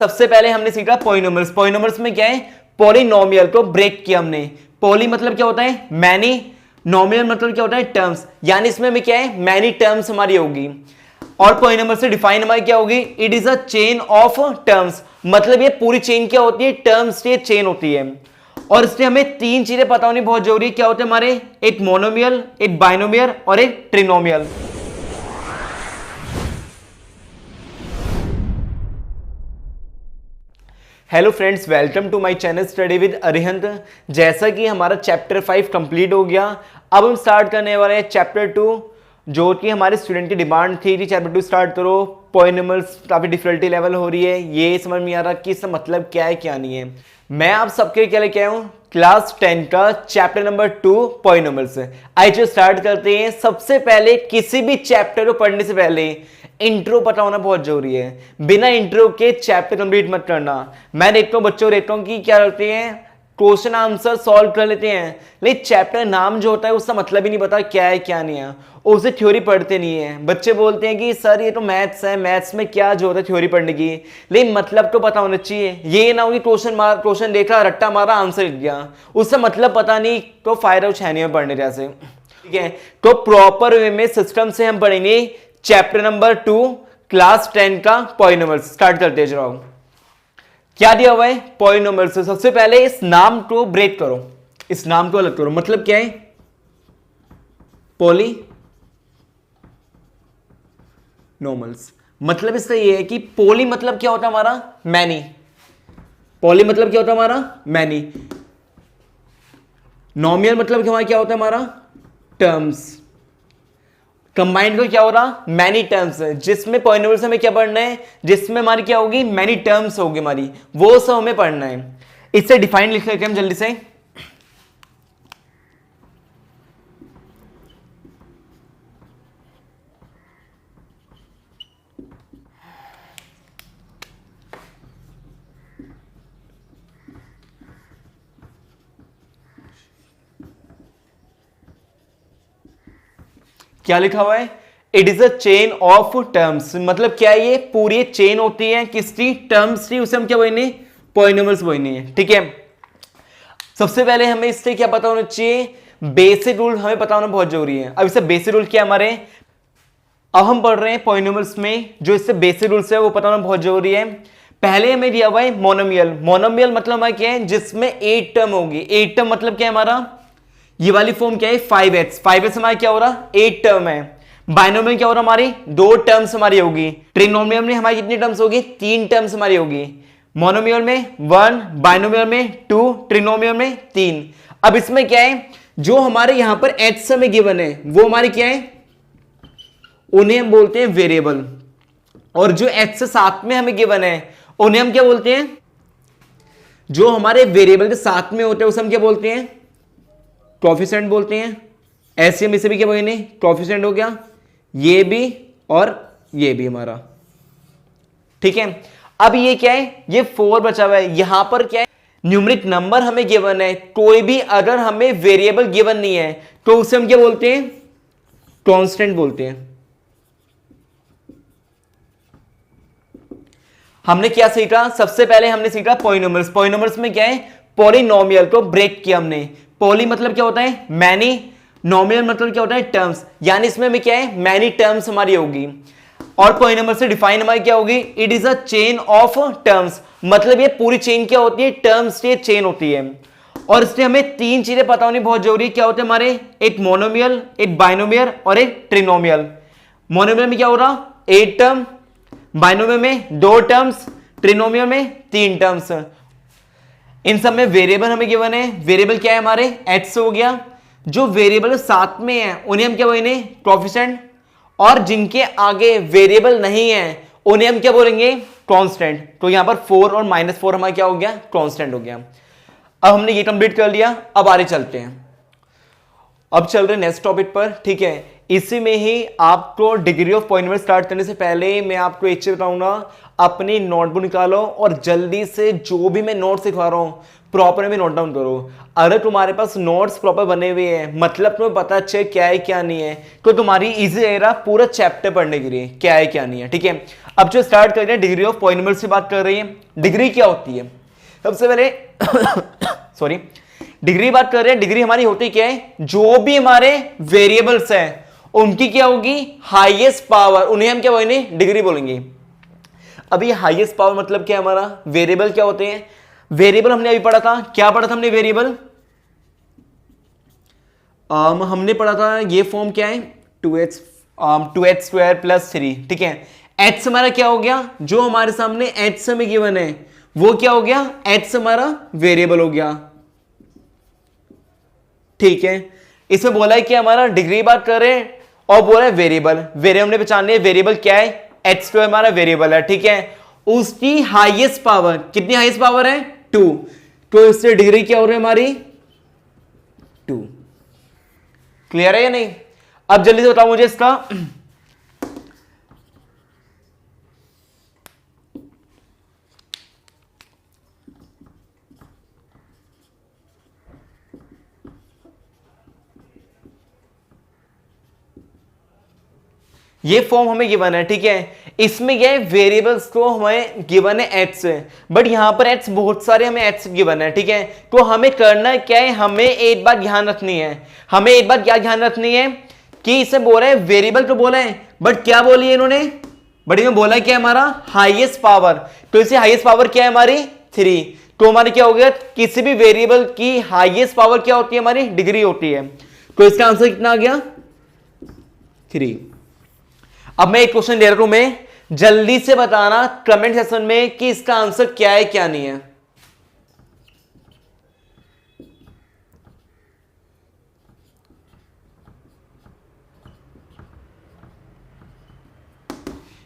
सबसे पहले हमने सीखा पॉलिनोमियल्स। पॉलिनोमियल्स में क्या है, पॉलिनोमियल को ब्रेक किया हमने। पॉली मतलब क्या होता है, मैनी, नोमियल मतलब क्या होता है, टर्म्स, यानी इसमें हमें क्या है, मैनी टर्म्स हमारी होगी। और पॉलिनोमियल से डिफाइन हमारी क्या होगी, it is a chain of terms, मतलब ये पूरी चेन क्या होती है, टर्म्स की चेन होती है। और इसलिए हमें तीन चीजें पता होनी बहुत जरूरी है, क्या होते हैं हमारे, एक मोनोमियल, एक बाइनोमियल और एक trinomial. Hello friends, welcome to my channel study with Arihant. जैसा कि हमारा चैप्टर 5 कंप्लीट हो गया, अब हम स्टार्ट करने वाले हैं चैप्टर 2, जो कि हमारे स्टूडेंट की डिमांड थी कि चैप्टर 2 स्टार्ट करो। पॉलिनोमियल्स काफ़ी डिफिकल्टी लेवल हो रही है, ये समझ में आ रहा कि इसका मतलब क्या है क्या नहीं है। मैं आप सबके क्या लेके आया हूँ, क्लास 10 का चैप्टर नंबर 2 पॉलिनोमियल्स। आइए स्टार्ट करते हैं। सबसे पहले किसी भी चैप्टर को पढ़ने से पहले इंट्रो पता होना बहुत जरूरी है। बिना इंट्रो के चैप्टर कंप्लीट मत करना। मैं देखता हूँ बच्चों देखता हूँ कि क्या करते हैं, क्वेश्चन आंसर सॉल्व कर लेते हैं, लेकिन चैप्टर नाम जो होता है उसका मतलब ही नहीं पता क्या है क्या नहीं है, उसे थ्योरी पढ़ते नहीं है। बच्चे बोलते हैं कि सर ये तो मैथ्स है, मैथ्स में क्या जो होता है थ्योरी पढ़ने की, लेकिन मतलब तो पता होना चाहिए। ये ना हो कि क्वेश्चन देखा, रट्टा मारा, आंसर लिख गया, उससे मतलब पता नहीं, तो फायदा उछानी में पढ़ने जैसे। ठीक है, तो प्रॉपर वे में सिस्टम से हम पढ़ेंगे चैप्टर नंबर 2 क्लास 10 का पॉलिनोमियल्स। स्टार्ट करते हैं। जरा क्या दिया हुआ है पॉलिनोमियल्स से, सबसे पहले इस नाम को ब्रेक करो, इस नाम को अलग करो। मतलब क्या है, पॉलिनोमियल्स, मतलब इसका ये है कि पॉली मतलब क्या होता है हमारा, मैनी। पॉली मतलब क्या होता है हमारा, मैनी। नोमियल मतलब क्या होता है हमारा, टर्म्स। कंबाइंड को क्या हो रहा, मैनी टर्म्स, जिसमें पॉलिनोमियल्स हमें क्या पढ़ना है, जिसमें हमारी क्या होगी, मैनी टर्म्स होगी हमारी, वो सब हमें पढ़ना है। इससे डिफाइन लिख लेते हैं हम जल्दी से। क्या लिखा हुआ है, it is a chain of terms, मतलब क्या है, ये पूरी चेन होती है किसकी, टर्म्स की, उसे हम क्या बोलेंगे, पॉलिनोमियल्स बोलेंगे। ठीक है, सबसे पहले हमें इससे क्या पता होना चाहिए, बेसिक रूल हमें पता होना बहुत जरूरी है। अब इससे बेसिक रूल क्या हमारे, अब हम पढ़ रहे हैं पॉलिनोमियल्स में, जो इससे बेसिक रूल्स है वो पता होना बहुत जरूरी है। पहले हमें दिया हुआ है मोनोमियल। मोनोमियल मतलब हमारा क्या है, जिसमें 8 टर्म होगी। 8 टर्म मतलब क्या है हमारा, ये वाली फॉर्म क्या है, 5x। 5x हमारा क्या हो रहा, 8 टर्म है। बाइनोमियल क्या हो रहा, हमारी 2 टर्म्स हमारी होगी। ट्रिनोमियल में हमारी कितनी टर्म्स होगी, 3 टर्म्स हमारी होगी। मोनोमियल में 1, बाइनोमियल में 2, ट्रिनोमियल में 3। अब इसमें क्या है, जो हमारे यहां पर h हमें गिवन है वो हमारी क्या है, उन्हें हम बोलते हैं वेरिएबल। और जो h से साथ में हमें गिवन है उन्हें हम क्या बोलते हैं, जो हमारे वेरिएबल के साथ में होते हैं उसे हम क्या बोलते हैं, कोएफिशिएंट बोलते हैं। ऐसे हम इसे भी क्या बोलेंगे, कोएफिशिएंट हो गया, ये भी और ये भी हमारा। ठीक है, अब ये क्या है, ये 4 बचा हुआ है। यहां पर क्या है, न्यूमेरिक नंबर हमें गिवन है, कोई भी अगर हमें वेरिएबल गिवन नहीं है तो उसे हम क्या बोलते हैं, कांस्टेंट बोलते हैं। हमने क्या सीखा, सबसे पहले हमने सीखा पॉलिनोमियल्स। पॉलिनोमियल्स में क्या है, पॉलिनोमियल को ब्रेक किया हमने। पॉली मतलब क्या होता है, मैनी, नोमियल मतलब क्या होता है, टर्म्स, यानी इसमें हमें क्या है, मैनी टर्म्स हमारी होगी। और पॉलिनोमियल से डिफाइन हमारी क्या होगी, it is a chain of terms, मतलब ये पूरी चेन क्या होती है, टर्म्स की चेन होती है। और इसलिए हमें तीन चीजें पता होनी बहुत जरूरी, क्या होते हैं हमारे, एक मोनोमियल, एक बाइनोमियल और एक ट्रिनोमियल। मोनोमियल में क्या हो रहा, 8 टर्म, बाइनोमियल में 2 टर्म्स, ट्रिनोमियल में 3 टर्म्स। इन सब में वेरिएबल हमें गिवन है। वेरिएबल क्या है हमारे, x हो गया। जो वेरिएबल साथ में है उन्हें हम क्या बोलेंगे, कोएफिशिएंट। और जिनके आगे वेरिएबल नहीं है उन्हें हम क्या बोलेंगे, कांस्टेंट। तो यहां पर 4 और -4 हमारा क्या हो गया, कांस्टेंट हो गया। अब हमने ये कंप्लीट कर लिया, अब आगे चलते हैं। अब चल रहे नेक्स्ट टॉपिक पर। ठीक है, इसी में ही आपको डिग्री ऑफ पॉलिनोमियल स्टार्ट करने से पहले मैं आपको एक चीज बताऊंगा। अपनी नोटबुक निकालो और जल्दी से जो भी मैं नोट सिखा रहा हूं प्रॉपर में नोट डाउन करो। अगर तुम्हारे पास नोट्स प्रॉपर बने हुए हैं, मतलब तुम्हें पता अच्छे क्या है क्या नहीं है, तो तुम्हारी इजी रहेगा पूरा चैप्टर पढ़ने के लिए क्या है क्या नहीं है। ठीक है, अब जो स्टार्ट कर रहे हैं डिग्री ऑफ पॉलिनोमियल से बात कर रही है। डिग्री क्या होती है? सबसे पहले सॉरी, डिग्री बात कर रहे हैं। डिग्री हमारी होती क्या है? जो भी हमारे वेरिएबल्स हैं उनकी क्या होगी? हाईएस्ट पावर, उन्हें हम क्या बोलेंगे? डिग्री बोलेंगे। अभी हाईएस्ट पावर मतलब क्या? हमारा वेरिएबल क्या होते हैं? वेरिएबल हमने अभी पढ़ा था, क्या पढ़ा था हमने? वेरिएबल हमने पढ़ा था, ये फॉर्म क्या है? 2x square plus 3। ठीक है, h हमारा क्या हो गया? जो हमारे सामने h हमें गिवन है वो क्या हो गया? h हमारा वेरिएबल हो गया। ठीक है, इसमें बोला है कि हमारा डिग्री बात कर रहे हैं और बोला है वेरिएबल। वेरिएबल हमने पहचान लिया, वेरिएबल क्या है? h तो हमारा वेरिएबल है। ठीक है, उसकी हाईएस्ट पावर कितनी? हाईएस्ट पावर है 2, तो इससे डिग्री क्या हो रही है हमारी? 2। क्लियर है या नहीं? अब जल्दी से बताओ मुझे इसका ये फॉर्म हमें गिवन है। ठीक है, इसमें क्या है? वेरिएबल्स को हमें गिवन है एच से, बट यहां पर एच बहुत सारे हमें एच गिवन है। ठीक है, तो हमें करना क्या है? हमें एक बात ध्यान रखनी है। हमें एक बात क्या ध्यान रखनी है कि इसे बोल रहे हैं वेरिएबल तो बोला है, बट क्या बोली है इन्होंने? बट इन्होंने बोला क्या? हमारा हाईएस्ट पावर, तो इसे हाईएस्ट पावर क्या है हमारी? 3। तो हमारी क्या हो गया? किसी भी वेरिएबल की हाईएस्ट पावर क्या होती है? हमारी डिग्री होती है। तो इसका आंसर कितना आ गया? 3। अब मैं एक क्वेश्चन दे रहा हूं, मैं जल्दी से बताना कमेंट सेक्शन में कि इसका आंसर क्या है क्या नहीं है।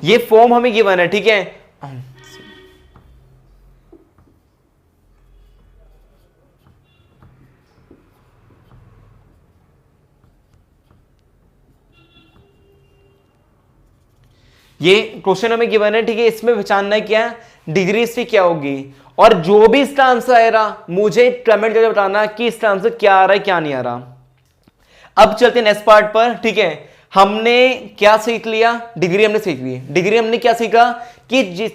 ये फॉर्म हमें गिवन है। ठीक है, ये क्वेश्चन हमें गिवन है। ठीक है, इसमें पहचानना है क्या? डिग्री इसकी क्या होगी, और जो भी इसका आंसर आएगा मुझे कमेंट करके बताना कि इसका आंसर क्या आ रहा है क्या नहीं आ रहा। अब चलते नेक्स्ट पार्ट पर। ठीक है, हमने क्या सीख लिया? डिग्री हमने सीख ली। डिग्री हमने क्या सीखा कि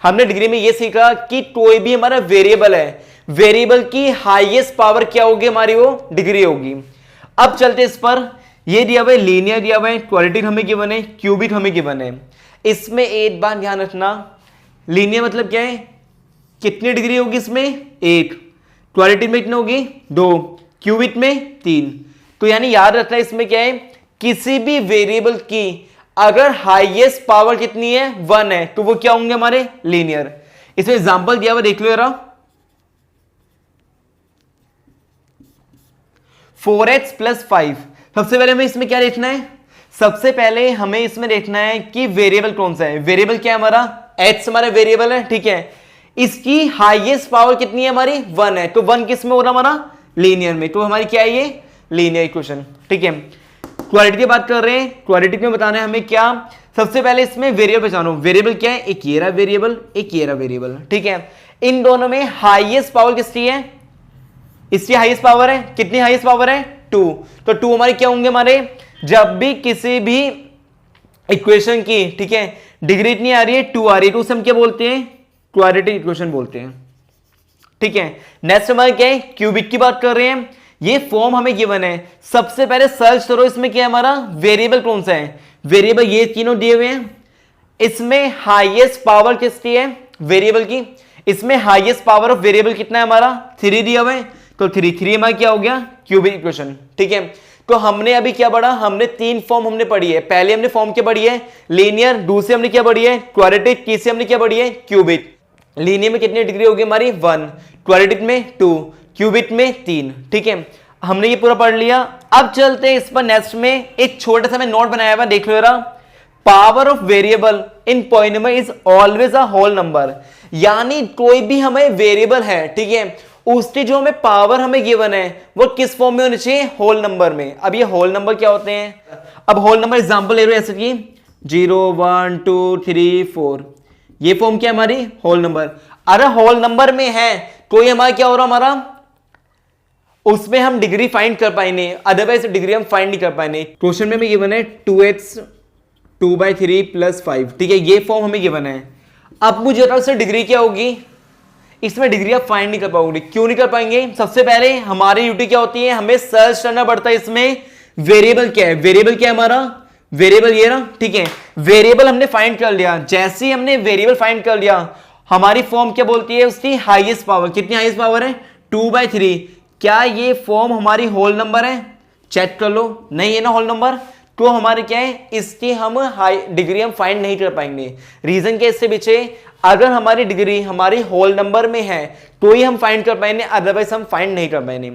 हमने डिग्री में यह सीखा कि कोई भी हमारा वेरिएबल है, वेरिएबल की हाईएस्ट पावर क्या होगी? हमारी वो डिग्री होगी। अब चलते इस पर। ये दिया हुआ है लीनियर, दिया हुआ है क्वाड्रेटिक हमें गिवन है, क्यूबिक हमें गिवन है। इसमें एक बात ध्यान रखना, लीनियर मतलब क्या है? कितनी डिग्री होगी इसमें? 1। क्वाड्रेटिक में कितनी होगी? 2। क्यूबिक में 3। तो यानी याद रखना इसमें क्या है? किसी भी वेरिएबल की अगर हाईएस्ट पावर कितनी है? 1 है, तो वो क्या होंगे? हमारे लीनियर। इसमें एग्जांपल दिया हुआ देख लो जरा। 4x + 5। सबसे पहले हमें इसमें क्या देखना है? सबसे पहले हमें इसमें देखना है कि वेरिएबल कौन सा है। वेरिएबल क्या है हमारा? h हमारा वेरिएबल है। ठीक है, इसकी हाईएस्ट पावर कितनी है? हमारी 1 है, तो 1 किस में हो रहा? हमारा लीनियर में। तो हमारी क्या है? ये लीनियर इक्वेशन। ठीक है, क्वाड्रेटिक की बात कर रहे हैं। क्वाड्रेटिक में बताना है हमें क्या? सबसे पहले इसमें वेरिएबल पहचानो। वेरिएबल क्या है? एक ये रहा वेरिएबल, एक ये रहा वेरिएबल। ठीक है, इन दोनों में हाईएस्ट पावर किसकी है? इसकी हाईएस्ट पावर है। कितनी हाईएस्ट पावर है? 2। तो 2 हमारे क्या होंगे? हमारे जब भी किसी भी इक्वेशन की, ठीक है, डिग्री इतनी आ रही है, 2 आ रही है, तो उसे हम क्या बोलते हैं? क्वाड्रेटिक इक्वेशन बोलते हैं। ठीक है, नेक्स्ट हमारे क्या है? क्यूबिक की बात कर रहे हैं। ये फॉर्म हमें गिवन है। सबसे पहले सर्च करो इसमें क्या है हमारा? वेरिएबल कौन सा है? वेरिएबल ये तीनों दिए हुए हैं। इसमें हाईएस्ट पावर किसकी है? वेरिएबल की। इसमें हाईएस्ट पावर ऑफ वेरिएबल कितना है? हमारा 3 दिया हुआ है, तो 3 हमारा क्या हो गया? Cubic equation. ठीक है, तो हमने अभी क्या पढ़ा? हमने 3 फॉर्म हमने पढ़ी है। पहले हमने फॉर्म क्या पढ़ी है? लीनियर। दूसरे हमने क्या पढ़ी है? क्वाड्रेटिक। तीसरे हमने क्या पढ़ी है? क्यूबिक। लीनियर में कितनी डिग्री होगी हमारी? 1। क्वाड्रेटिक में 2। क्यूबिक में 3। ठीक है, हमने ये पूरा पढ़ लिया। अब चलते हैं इस पर नेक्स्ट में। एक छोटा सा मैं नोट बनाया हुआ, देख लो जरा। Power of variable in polynomial is always a whole number. यानी कोई भी हमें वेरिएबल है, ठीक है, उसकी जो हमें पावर हमें गिवन है वो किस फॉर्म में होनी चाहिए? होल नंबर में। अब ये होल नंबर क्या होते हैं? अब होल नंबर एग्जांपल ले रहे हो ऐसे कि 0 1 2 3 4। ये फॉर्म क्या है हमारी होल नंबर। अरे होल नंबर में है तो ये हमारा क्या हो रहा हमारा, उसमें हम डिग्री फाइंड कर पाएंगे, अदरवाइज डिग्री हम फाइंड नहीं कर पाएंगे। क्वेश्चन में गिवन है 2x 2/3 + 5, ठीक है, ये फॉर्म हमें गिवन है। अब मुझे बताओ इससे डिग्री क्या होगी, इसमें डिग्री आप फाइंड नहीं कर पाओगे। क्यों नहीं कर पाएंगे, सबसे पहले हमारी ड्यूटी क्या होती है, हमें सर्च करना पड़ता है इसमें वेरिएबल क्या है। वेरिएबल क्या है हमारा, वेरिएबल ये ना, ठीक है, वेरिएबल हमने फाइंड कर लिया। जैसे ही हमने वेरिएबल फाइंड कर लिया, हमारी फॉर्म क्या बोलती है, उसकी हाईएस्ट पावर, कितनी हाईएस्ट पावर है 2/3। क्या ये फॉर्म हमारी होल नंबर है, चेक कर लो, नहीं है ना होल नंबर, तो हमारे क्या है, इसकी हम हाई डिग्री हम फाइंड नहीं कर पाएंगे। रीजन क्या इससे पीछे, अगर हमारी डिग्री हमारी होल नंबर में है तो ही हम फाइंड कर पाएंगे, अदरवाइज हम फाइंड नहीं कर पाएंगे।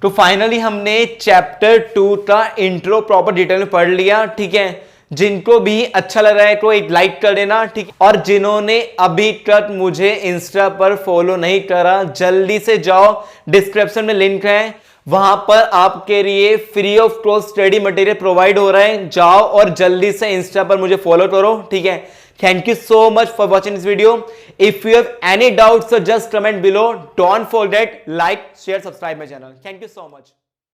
तो फाइनली हमने चैप्टर 2 का इंट्रो प्रॉपर डिटेल में पढ़ लिया, ठीक है। जिनको भी अच्छा लग रहा है तो एक लाइक कर देना, ठीक है। और जिन्होंने अभी तक मुझे इंस्टा पर फॉलो नहीं करा, जल्दी से जाओ, डिस्क्रिप्शन में लिंक है, वहां पर आपके लिए free of cost study material provide हो रहा है। जाओ और जल्दी से इंस्टा पर मुझे फॉलो करो, ठीक है। Thank you so much for watching this video. If you have any doubts, so just comment below. Don't forget like, share, subscribe my channel. Thank you so much.